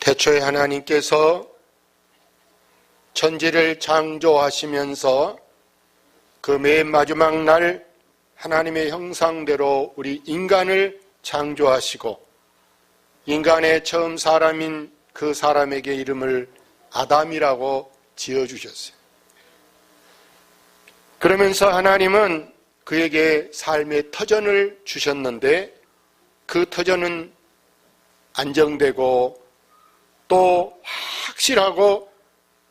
태초에 하나님께서 천지를 창조하시면서 그 맨 마지막 날 하나님의 형상대로 우리 인간을 창조하시고 인간의 처음 사람인 그 사람에게 이름을 아담이라고 지어주셨어요. 그러면서 하나님은 그에게 삶의 터전을 주셨는데 그 터전은 안정되고 또 확실하고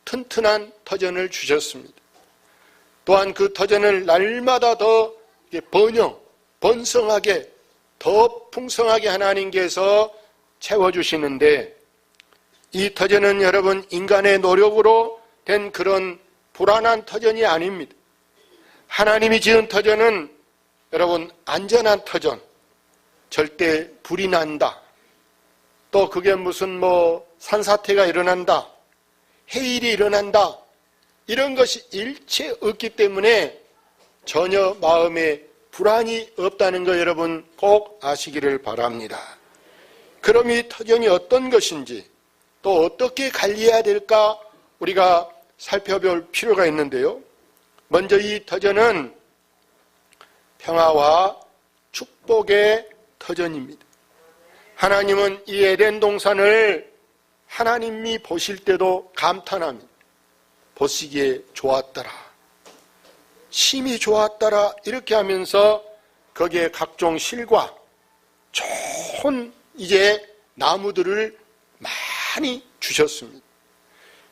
튼튼한 터전을 주셨습니다. 또한 그 터전을 날마다 더 번성하게 더 풍성하게 하나님께서 채워주시는데 이 터전은 여러분 인간의 노력으로 된 그런 불안한 터전이 아닙니다. 하나님이 지은 터전은 여러분 안전한 터전, 절대 불이 난다, 또 그게 무슨 산사태가 일어난다, 해일이 일어난다, 이런 것이 일체 없기 때문에 전혀 마음에 불안이 없다는 거 여러분 꼭 아시기를 바랍니다. 그럼 이 터전이 어떤 것인지 또 어떻게 관리해야 될까 우리가 살펴볼 필요가 있는데요. 먼저 이 터전은 평화와 축복의 터전입니다. 하나님은 이 에덴 동산을 하나님이 보실 때도 감탄합니다. 보시기에 좋았더라, 심히 좋았더라, 이렇게 하면서 거기에 각종 실과 좋은 이제 나무들을 많이 주셨습니다.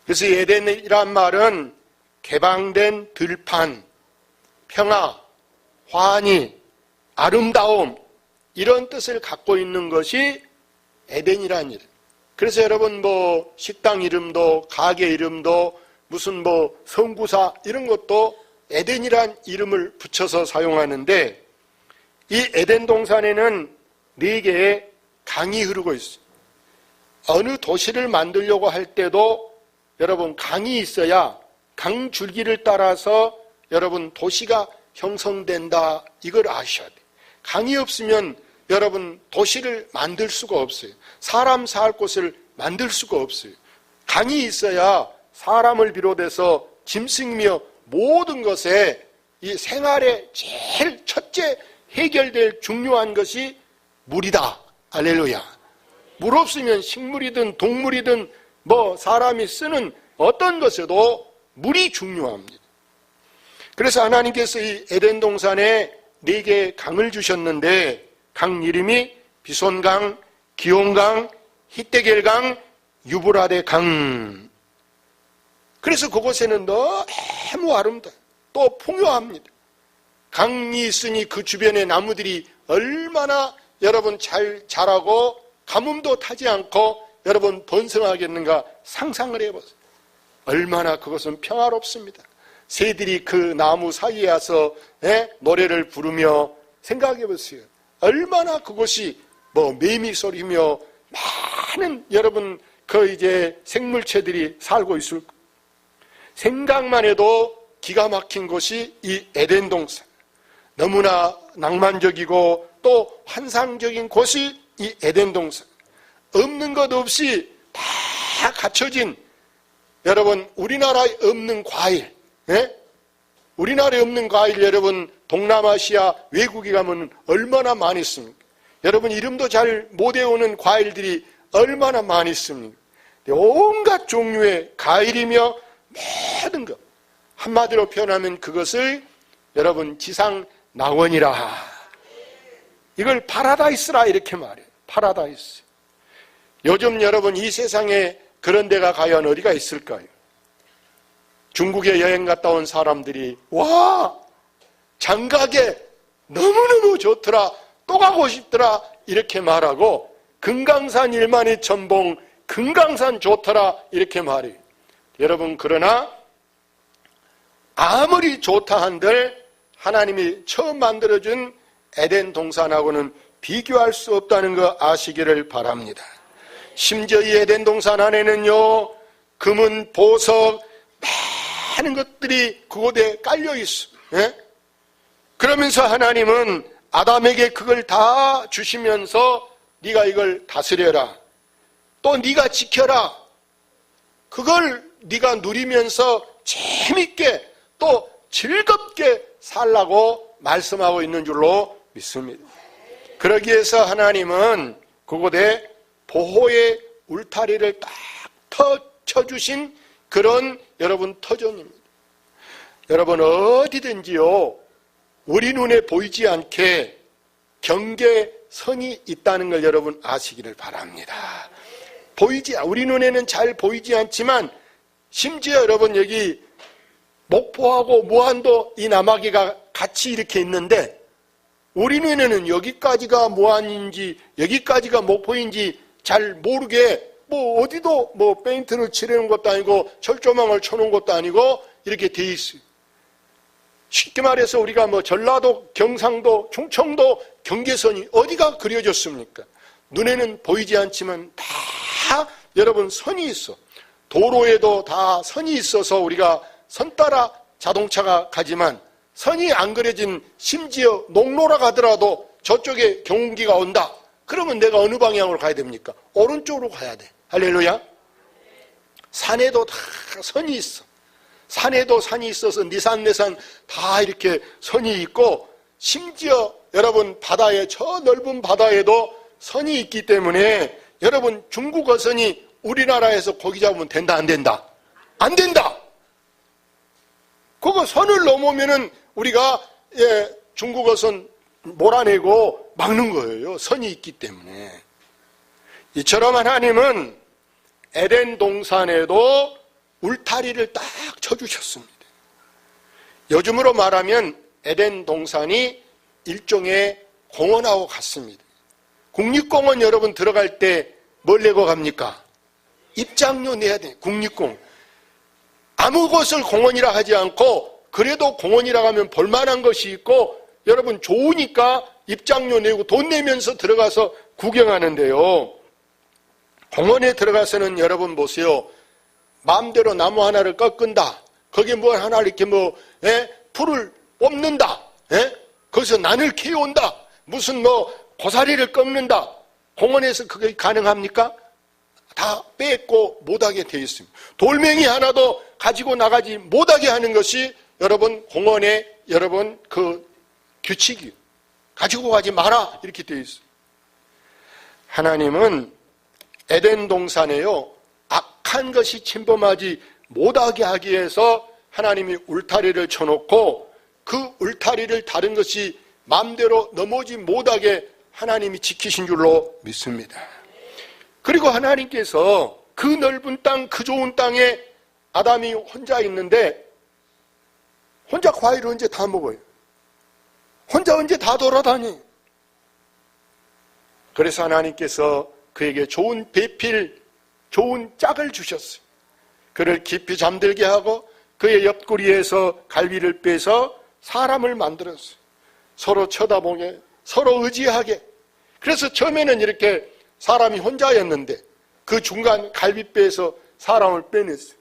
그래서 에덴이란 말은 개방된 들판, 평화, 환희, 아름다움, 이런 뜻을 갖고 있는 것이 에덴이라는 일. 그래서 여러분 식당 이름도 가게 이름도 무슨 성구사 이런 것도 에덴이란 이름을 붙여서 사용하는데 이 에덴 동산에는 4개의 강이 흐르고 있어요. 어느 도시를 만들려고 할 때도 여러분 강이 있어야 강 줄기를 따라서 여러분 도시가 형성된다, 이걸 아셔야 돼요. 강이 없으면 여러분 도시를 만들 수가 없어요. 사람 살 곳을 만들 수가 없어요. 강이 있어야 사람을 비롯해서 짐승이며 모든 것에 이 생활의 제일 첫째 해결될 중요한 것이 물이다. 할렐루야. 물 없으면 식물이든 동물이든 사람이 쓰는 어떤 것에도 물이 중요합니다. 그래서 하나님께서 이 에덴 동산에 4개의 강을 주셨는데 강 이름이 비손강, 기온강, 히데겔강, 유브라데 강. 그래서 그곳에는 너무 아름다워요. 또 풍요합니다. 강이 있으니 그 주변의 나무들이 얼마나 여러분 잘 자라고 가뭄도 타지 않고 여러분 번성하겠는가 상상을 해보세요. 얼마나 그것은 평화롭습니다. 새들이 그 나무 사이에 와서 노래를 부르며 생각해 보세요. 얼마나 그것이 매미 소리며 많은 여러분 이제 생물체들이 살고 있을 거예요. 생각만 해도 기가 막힌 곳이 이 에덴 동산. 너무나 낭만적이고 또 환상적인 곳이 이 에덴 동산. 없는 것 없이 다 갖춰진 여러분 우리나라에 없는 과일, 우리나라에 없는 과일 여러분 동남아시아 외국에 가면 얼마나 많이 있습니까? 여러분 이름도 잘 못 외우는 과일들이 얼마나 많이 있습니까? 온갖 종류의 과일이며 모든 것, 한마디로 표현하면 그것을 여러분 지상낙원이라, 이걸 파라다이스라 이렇게 말해요. 파라다이스. 요즘 여러분 이 세상에 그런 데가 과연 어디가 있을까요? 중국에 여행 갔다 온 사람들이 와, 장가게 너무너무 좋더라, 또 가고 싶더라 이렇게 말하고, 금강산 일만의 천봉, 금강산 좋더라 이렇게 말해요. 여러분 그러나 아무리 좋다 한들 하나님이 처음 만들어준 에덴 동산하고는 비교할 수 없다는 거 아시기를 바랍니다. 심지어 이 에덴 동산 안에는요, 금은, 보석, 많은 것들이 그곳에 깔려 있어. 그러면서 하나님은 아담에게 그걸 다 주시면서 네가 이걸 다스려라. 또 네가 지켜라. 그걸 네가 누리면서 재밌게 또 즐겁게 살라고 말씀하고 있는 줄로 믿습니다. 그러기 위해서 하나님은 그곳에 보호의 울타리를 딱 쳐주신 그런 여러분 터전입니다. 여러분 어디든지요 우리 눈에 보이지 않게 경계선이 있다는 걸 여러분 아시기를 바랍니다. 우리 눈에는 잘 보이지 않지만 심지어 여러분 여기 목포하고 무안도 이 남아기가 같이 이렇게 있는데 우리 눈에는 여기까지가 무안인지 여기까지가 목포인지 잘 모르게 뭐 어디도 뭐 페인트를 칠해놓은 것도 아니고 철조망을 쳐놓은 것도 아니고 이렇게 돼 있어요. 쉽게 말해서 우리가 뭐 전라도, 경상도, 충청도 경계선이 어디가 그려졌습니까? 눈에는 보이지 않지만 다 여러분 선이 있어. 도로에도 다 선이 있어서 우리가 선 따라 자동차가 가지만 선이 안 그려진 심지어 농로라 가더라도 저쪽에 경운기가 온다. 그러면 내가 어느 방향으로 가야 됩니까? 오른쪽으로 가야 돼. 할렐루야. 산에도 다 선이 있어. 산에도 산이 있어서 니산 내산 다 이렇게 선이 있고 심지어 여러분 바다에 저 넓은 바다에도 선이 있기 때문에 여러분 중국어 선이 우리나라에서 고기 잡으면 된다 안 된다? 안 된다. 그거 선을 넘으면은 우리가 중국어 선 몰아내고 막는 거예요. 선이 있기 때문에. 이처럼 하나님은 에덴 동산에도 울타리를 딱 쳐주셨습니다. 요즘으로 말하면 에덴 동산이 일종의 공원하고 같습니다. 국립공원 여러분 들어갈 때 뭘 내고 갑니까? 입장료 내야 돼. 국립공원. 아무 것을 공원이라 하지 않고 그래도 공원이라 하면 볼만한 것이 있고 여러분 좋으니까 입장료 내고 돈 내면서 들어가서 구경하는데요. 공원에 들어가서는 여러분 보세요. 마음대로 나무 하나를 꺾은다. 거기에 뭐 하나 이렇게 풀을 뽑는다. 거기서 난을 키워온다. 무슨 고사리를 꺾는다. 공원에서 그게 가능합니까? 다 뺏고 못하게 되어 있습니다. 돌멩이 하나도 가지고 나가지 못하게 하는 것이 여러분 공원의 여러분 그 규칙이에요. 가지고 가지 마라 이렇게 되어 있어요. 하나님은 에덴 동산에요. 악한 것이 침범하지 못하게 하기 위해서 하나님이 울타리를 쳐놓고 그 울타리를 다른 것이 마음대로 넘어오지 못하게 하나님이 지키신 줄로 믿습니다. 그리고 하나님께서 그 넓은 땅, 그 좋은 땅에 아담이 혼자 있는데 혼자 과일을 언제 다 먹어요? 혼자 언제 다 돌아다니? 그래서 하나님께서 그에게 좋은 배필, 좋은 짝을 주셨어요. 그를 깊이 잠들게 하고 그의 옆구리에서 갈비를 빼서 사람을 만들었어요. 서로 쳐다보게, 서로 의지하게. 그래서 처음에는 이렇게 사람이 혼자였는데 그 중간 갈비뼈에서 사람을 빼냈어요.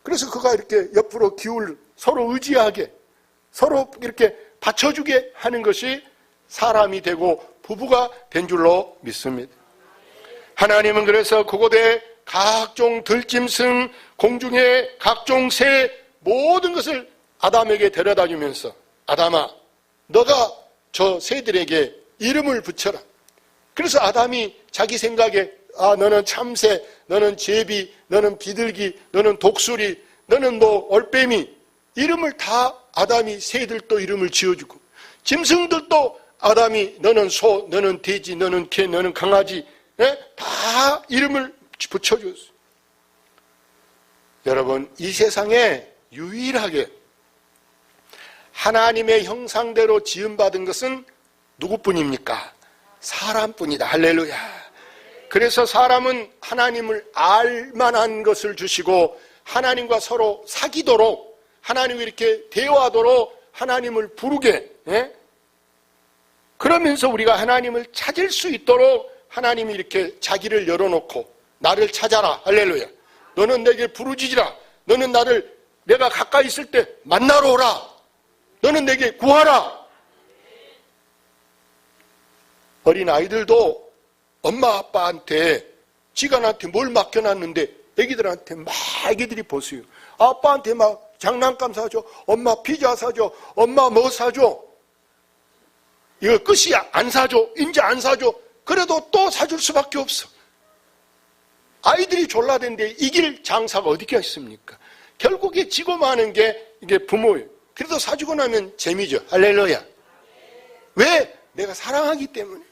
그래서 그가 이렇게 옆으로 기울 서로 의지하게 서로 이렇게 받쳐주게 하는 것이 사람이 되고 부부가 된 줄로 믿습니다. 하나님은 그래서 그곳에 각종 들짐승, 공중의 각종 새 모든 것을 아담에게 데려다 주면서 아담아 너가 저 새들에게 이름을 붙여라. 그래서 아담이 자기 생각에 너는 참새, 너는 제비, 너는 비둘기, 너는 독수리, 너는 올빼미 이름을 다 아담이 새들도 이름을 지어주고 짐승들도 아담이 너는 소, 너는 돼지, 너는 개, 너는 강아지 다 이름을 붙여줬어요. 여러분 이 세상에 유일하게 하나님의 형상대로 지음받은 것은 누구뿐입니까? 사람뿐이다. 할렐루야. 그래서 사람은 하나님을 알만한 것을 주시고 하나님과 서로 사귀도록 하나님과 이렇게 대화하도록 하나님을 부르게 그러면서 우리가 하나님을 찾을 수 있도록 하나님이 이렇게 자기를 열어놓고 나를 찾아라. 할렐루야. 너는 내게 부르짖으라. 너는 나를 내가 가까이 있을 때 만나러 오라. 너는 내게 구하라. 어린 아이들도 엄마 아빠한테 지간한테 뭘 맡겨놨는데 애기들한테 막 애기들이 보세요. 아빠한테 막 장난감 사줘. 엄마 피자 사줘. 엄마 뭐 사줘. 이거 끝이 안 사줘. 이제 안 사줘. 그래도 또 사줄 수밖에 없어. 아이들이 졸라대는데 이길 장사가 어디가 있습니까? 결국에 지고 마는 게 이게 부모예요. 그래도 사주고 나면 재미죠. 할렐루야. 왜? 내가 사랑하기 때문에.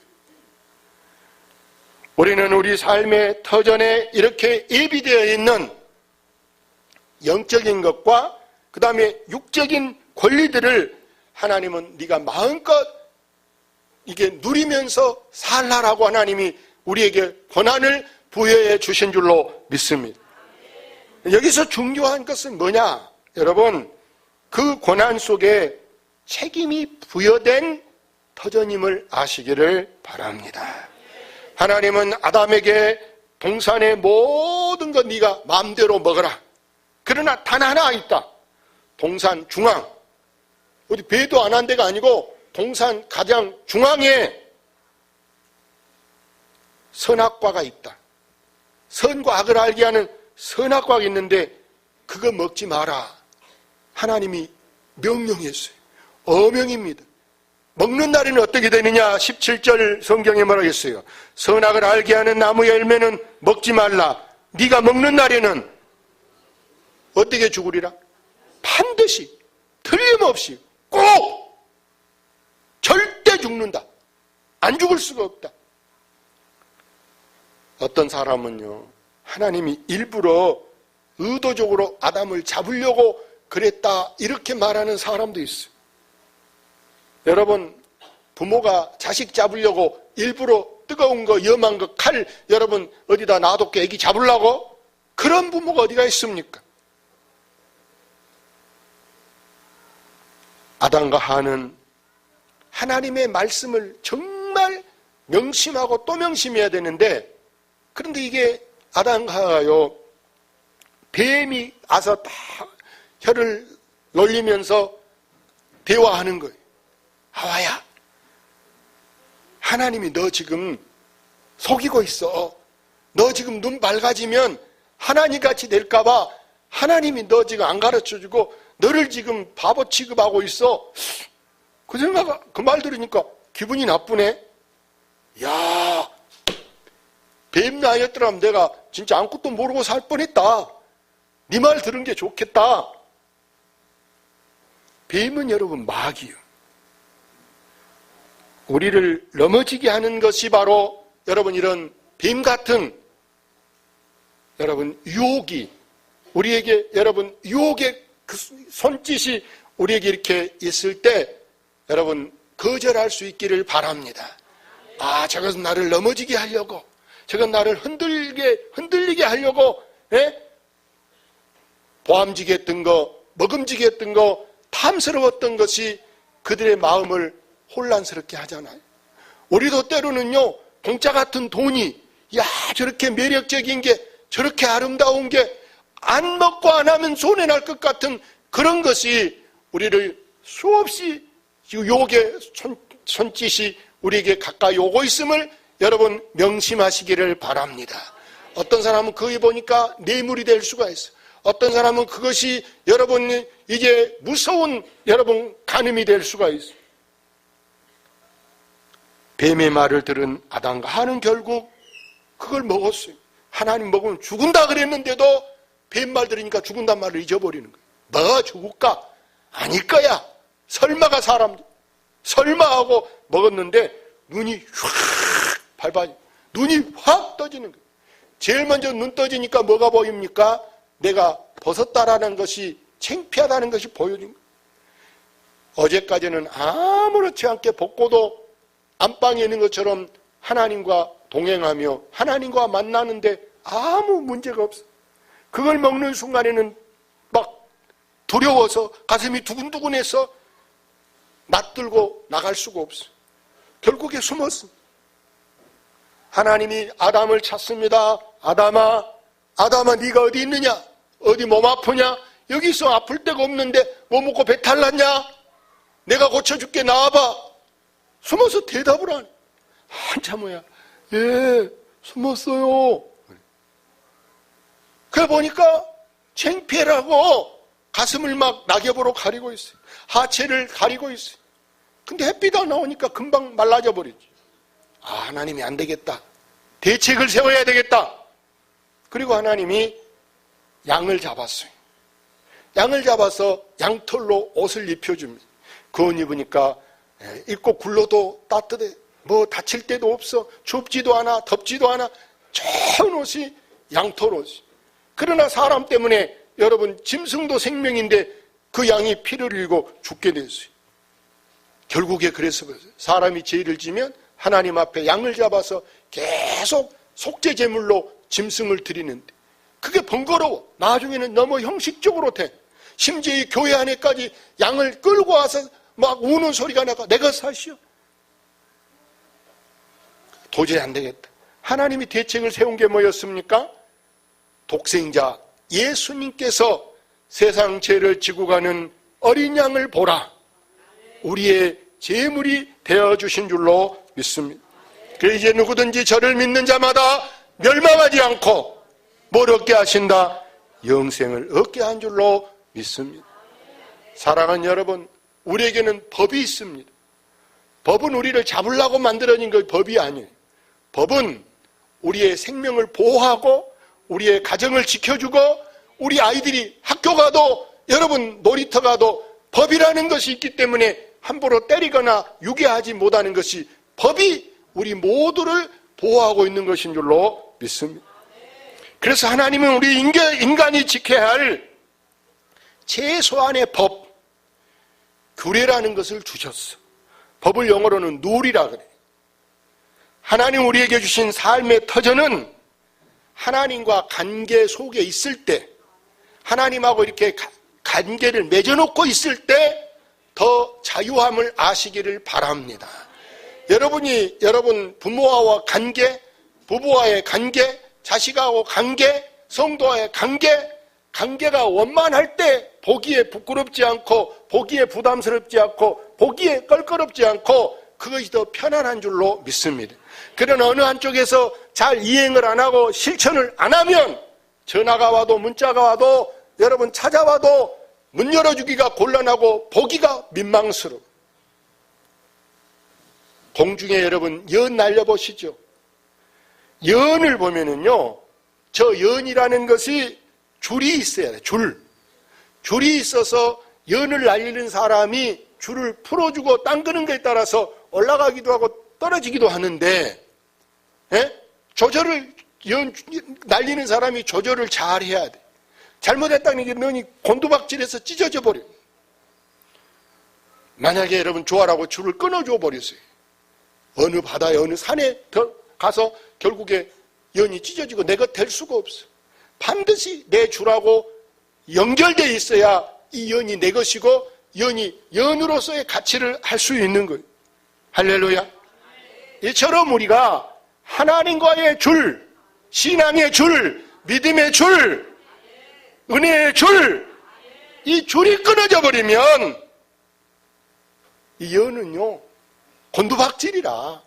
우리는 우리 삶의 터전에 이렇게 예비되어 있는 영적인 것과 그 다음에 육적인 권리들을 하나님은 네가 마음껏 이게 누리면서 살라라고 하나님이 우리에게 권한을 부여해 주신 줄로 믿습니다. 여기서 중요한 것은 뭐냐? 여러분, 그 권한 속에 책임이 부여된 터전임을 아시기를 바랍니다. 하나님은 아담에게 동산의 모든 것 네가 마음대로 먹어라. 그러나 단 하나 있다. 동산 중앙. 어디 배도 안 한 데가 아니고 동산 가장 중앙에 선악과가 있다. 선과 악을 알게 하는 선악과가 있는데 그거 먹지 마라. 하나님이 명령했어요. 어명입니다. 먹는 날에는 어떻게 되느냐? 17절 성경에 말하겠어요. 선악을 알게 하는 나무의 열매는 먹지 말라. 네가 먹는 날에는 어떻게 죽으리라? 반드시 틀림없이 꼭 절대 죽는다. 안 죽을 수가 없다. 어떤 사람은요, 하나님이 일부러 의도적으로 아담을 잡으려고 그랬다 이렇게 말하는 사람도 있어요. 여러분, 부모가 자식 잡으려고 일부러 뜨거운 거, 염한 거, 칼 여러분 어디다 놔뒀게 애기 잡으려고? 그런 부모가 어디가 있습니까? 아담과 하와는 하나님의 말씀을 정말 명심하고 또 명심해야 되는데, 그런데 이게 아담과 하와가요, 뱀이 와서 다 혀를 놀리면서 대화하는 거예요. 하와야, 하나님이 너 지금 속이고 있어. 너 지금 눈 밝아지면 하나님같이 될까봐 하나님이 너 지금 안 가르쳐주고 너를 지금 바보 취급하고 있어. 그 생각, 그 말 들으니까 기분이 나쁘네. 야, 뱀 나이였더라면 내가 진짜 아무것도 모르고 살 뻔했다. 네 말 들은 게 좋겠다. 뱀은 여러분 마귀요. 우리를 넘어지게 하는 것이 바로 여러분 이런 뱀 같은 여러분 유혹이 우리에게 여러분 유혹의 그 손짓이 우리에게 이렇게 있을 때 여러분 거절할 수 있기를 바랍니다. 아, 저것은 나를 넘어지게 하려고, 저건 나를 흔들리게 하려고, 예? 보암지게 했던 거, 먹음지게 했던 거, 탐스러웠던 것이 그들의 마음을 혼란스럽게 하잖아요. 우리도 때로는요, 공짜 같은 돈이, 야, 저렇게 매력적인 게, 저렇게 아름다운 게, 안 먹고 안 하면 손해날 것 같은 그런 것이 우리를 수없이 유혹의 손짓이 우리에게 가까이 오고 있음을 여러분 명심하시기를 바랍니다. 어떤 사람은 그거 보니까 뇌물이 될 수가 있어요. 어떤 사람은 그것이 여러분 이게 무서운 여러분 간음이 될 수가 있어요. 뱀의 말을 들은 아담과 하와는 결국 그걸 먹었어요. 하나님 먹으면 죽은다 그랬는데도 뱀 말 들으니까 죽은단 말을 잊어버리는 거예요. 뭐가 죽을까? 아닐 거야. 설마가 사람, 설마 하고 먹었는데 눈이 확 밟아져. 눈이 확 떠지는 거예요. 제일 먼저 눈 떠지니까 뭐가 보입니까? 내가 벗었다라는 것이 창피하다는 것이 보여진 거예요. 어제까지는 아무렇지 않게 벗고도 안방에 있는 것처럼 하나님과 동행하며 하나님과 만나는데 아무 문제가 없어. 그걸 먹는 순간에는 막 두려워서 가슴이 두근두근해서 낯들고 나갈 수가 없어. 결국에 숨었어. 하나님이 아담을 찾습니다. 아담아, 네가 어디 있느냐? 어디 몸 아프냐? 여기 있어. 아플 데가 없는데 뭐 먹고 배탈 났냐? 내가 고쳐줄게. 나와봐. 숨어서 대답을 하네. 한참 후야. 예, 숨었어요. 그래 보니까 창피해라고 가슴을 막 낙엽으로 가리고 있어요. 하체를 가리고 있어요. 근데 햇빛 안 나오니까 금방 말라져 버리지. 아, 하나님이 안 되겠다. 대책을 세워야 되겠다. 그리고 하나님이 양을 잡았어요. 양을 잡아서 양털로 옷을 입혀줍니다. 그 옷 입으니까 입고 굴러도 따뜻해. 뭐 다칠 데도 없어. 춥지도 않아. 덥지도 않아. 좋은 옷이 양털 옷이. 그러나 사람 때문에 여러분 짐승도 생명인데 그 양이 피를 흘리고 죽게 됐어요. 결국에 그래서 사람이 죄를 지면 하나님 앞에 양을 잡아서 계속 속죄 제물로 짐승을 드리는데 그게 번거로워. 나중에는 너무 형식적으로 돼. 심지어 이 교회 안에까지 양을 끌고 와서 막 우는 소리가 나가. 내가 사시오. 도저히 안 되겠다. 하나님이 대책을 세운 게 뭐였습니까? 독생자 예수님께서 세상 죄를 지고 가는 어린 양을 보라. 우리의 제물이 되어주신 줄로 믿습니다. 그래서 이제 누구든지 저를 믿는 자마다 멸망하지 않고 뭘 얻게 하신다? 영생을 얻게 한 줄로 믿습니다. 사랑하는 여러분, 우리에게는 법이 있습니다. 법은 우리를 잡으려고 만들어진 그 법이 아니에요. 법은 우리의 생명을 보호하고 우리의 가정을 지켜주고 우리 아이들이 학교 가도 여러분 놀이터 가도 법이라는 것이 있기 때문에 함부로 때리거나 유괴하지 못하는 것이 법이 우리 모두를 보호하고 있는 것인 줄로 믿습니다. 그래서 하나님은 우리 인간이 지켜야 할 최소한의 법, 규례라는 것을 주셨어. 법을 영어로는 룰이라 그래. 하나님 우리에게 주신 삶의 터전은 하나님과 관계 속에 있을 때, 하나님하고 이렇게 관계를 맺어놓고 있을 때 더 자유함을 아시기를 바랍니다. 여러분 부모와의 관계, 부부와의 관계, 자식하고 관계, 성도와의 관계가 원만할 때 보기에 부끄럽지 않고 보기에 부담스럽지 않고 보기에 껄끄럽지 않고 그것이 더 편안한 줄로 믿습니다. 그러나 어느 한쪽에서 잘 이행을 안 하고 실천을 안 하면 전화가 와도 문자가 와도 여러분 찾아와도 문 열어주기가 곤란하고 보기가 민망스러워. 공중에 여러분 연 날려보시죠. 연을 보면은요, 저 연이라는 것이 줄이 있어야 돼. 줄이 있어서 연을 날리는 사람이 줄을 풀어주고 당기는 것에 따라서 올라가기도 하고 떨어지기도 하는데, 연 날리는 사람이 조절을 잘 해야 돼. 잘못했다는 게 너니 곤두박질해서 찢어져 버려. 만약에 여러분 좋아라고 줄을 끊어줘 버렸어요. 어느 바다에 어느 산에 가서 결국에 연이 찢어지고 내가 될 수가 없어. 반드시 내 줄하고 연결되어 있어야 이 연이 내 것이고 연이 연으로서의 가치를 할 수 있는 거예요. 할렐루야. 이처럼 우리가 하나님과의 줄, 신앙의 줄, 믿음의 줄, 은혜의 줄, 이 줄이 끊어져 버리면 이 연은요 곤두박질이라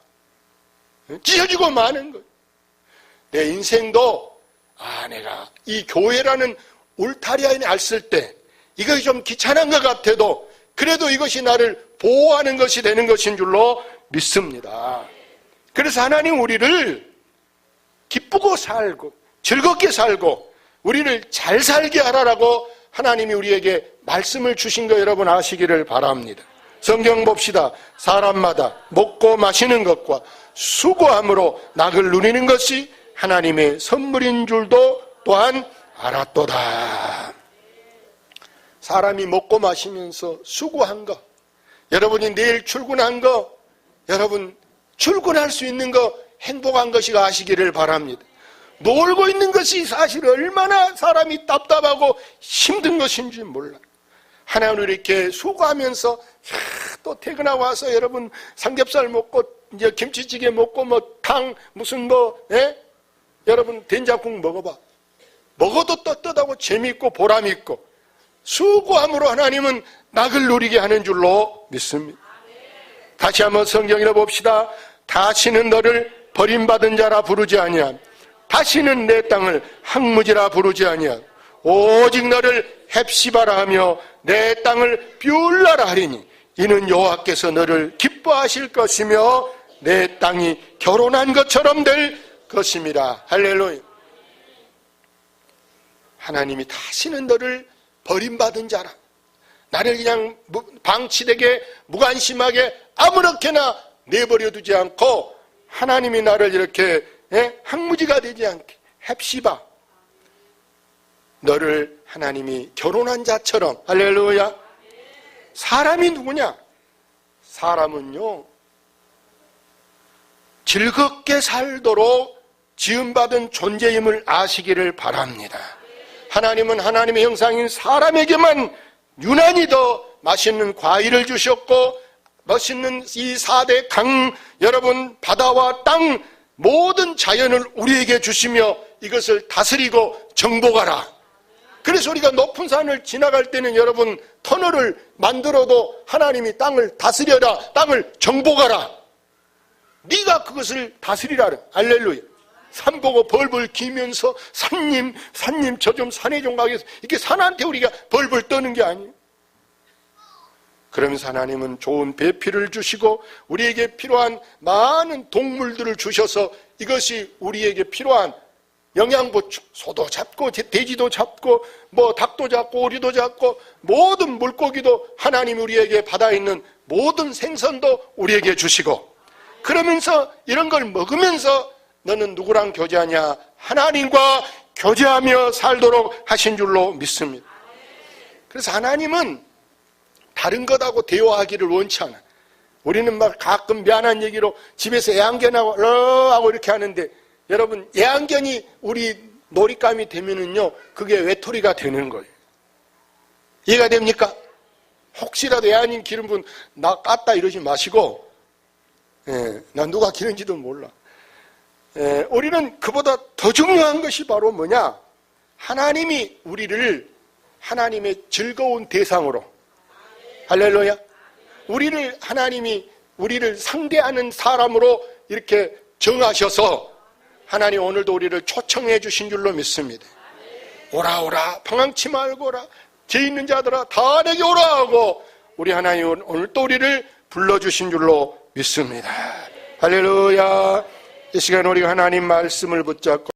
찢어지고 마는 거예요. 내 인생도 내가 이 교회라는 울타리 안에 왔을 때 이것이 좀 귀찮은 것 같아도 그래도 이것이 나를 보호하는 것이 되는 것인 줄로 믿습니다. 그래서 하나님 우리를 기쁘고 살고 즐겁게 살고 우리를 잘 살게 하라라고 하나님이 우리에게 말씀을 주신 거 여러분 아시기를 바랍니다. 성경 봅시다. 사람마다 먹고 마시는 것과 수고함으로 낙을 누리는 것이 하나님의 선물인 줄도 또한 알았도다. 사람이 먹고 마시면서 수고한 거, 여러분이 내일 출근한 거, 여러분 출근할 수 있는 거 행복한 것이 아시기를 바랍니다. 놀고 있는 것이 사실 얼마나 사람이 답답하고 힘든 것인지 몰라. 하나님을 이렇게 수고하면서 또 퇴근하고 와서 여러분 삼겹살 먹고 이제 김치찌개 먹고 탕 무슨 여러분 된장국 먹어봐. 먹어도 떳떳하고 재미있고 보람있고 수고함으로 하나님은 낙을 누리게 하는 줄로 믿습니다. 다시 한번 성경이라 봅시다. 다시는 너를 버림받은 자라 부르지 아니함. 다시는 내 땅을 항무지라 부르지 아니하고 오직 너를 헵시바라 하며 내 땅을 뷰울라라 하리니 이는 여호와께서 너를 기뻐하실 것이며 내 땅이 결혼한 것처럼 될 것임이라. 할렐루야. 하나님이 다시는 너를 버림받은 자라, 나를 그냥 방치되게 무관심하게 아무렇게나 내버려 두지 않고 하나님이 나를 이렇게 항무지가 되지 않게 헵시바, 너를 하나님이 결혼한 자처럼. 할렐루야. 사람이 누구냐? 사람은요, 즐겁게 살도록 지음받은 존재임을 아시기를 바랍니다. 하나님은 하나님의 형상인 사람에게만 유난히 더 맛있는 과일을 주셨고, 멋있는 이 4대 강, 여러분 바다와 땅 모든 자연을 우리에게 주시며 이것을 다스리고 정복하라. 그래서 우리가 높은 산을 지나갈 때는 여러분 터널을 만들어도 하나님이 땅을 다스려라, 땅을 정복하라, 네가 그것을 다스리라. 할렐루야. 산 보고 벌벌 기면서 산님 저 좀 산에 좀 가겠어, 이렇게 산한테 우리가 벌벌 떠는 게 아니에요. 그러면서 하나님은 좋은 배필을 주시고 우리에게 필요한 많은 동물들을 주셔서 이것이 우리에게 필요한 영양보충, 소도 잡고 돼지도 잡고 뭐 닭도 잡고 오리도 잡고 모든 물고기도 하나님이 우리에게 바다에 있는 모든 생선도 우리에게 주시고, 그러면서 이런 걸 먹으면서 너는 누구랑 교제하냐? 하나님과 교제하며 살도록 하신 줄로 믿습니다. 그래서 하나님은 다른 것하고 대화하기를 원치 않아. 우리는 막 가끔 미안한 얘기로 집에서 애완견하고 하고 이렇게 하는데, 여러분 애완견이 우리 놀잇감이 되면은요 그게 외톨이가 되는 거예요. 이해가 됩니까? 혹시라도 애완인 기른 분 나 깠다 이러지 마시고, 난 누가 기른지도 몰라. 우리는 그보다 더 중요한 것이 바로 뭐냐? 하나님이 우리를 하나님의 즐거운 대상으로, 할렐루야, 우리를 하나님이 우리를 상대하는 사람으로 이렇게 정하셔서 하나님 오늘도 우리를 초청해 주신 줄로 믿습니다. 오라 오라, 방황치 말고 오라, 죄 있는 자들아 다 내게 오라 하고 우리 하나님 오늘 또 우리를 불러주신 줄로 믿습니다. 할렐루야. 이 시간 우리가 하나님 말씀을 붙잡고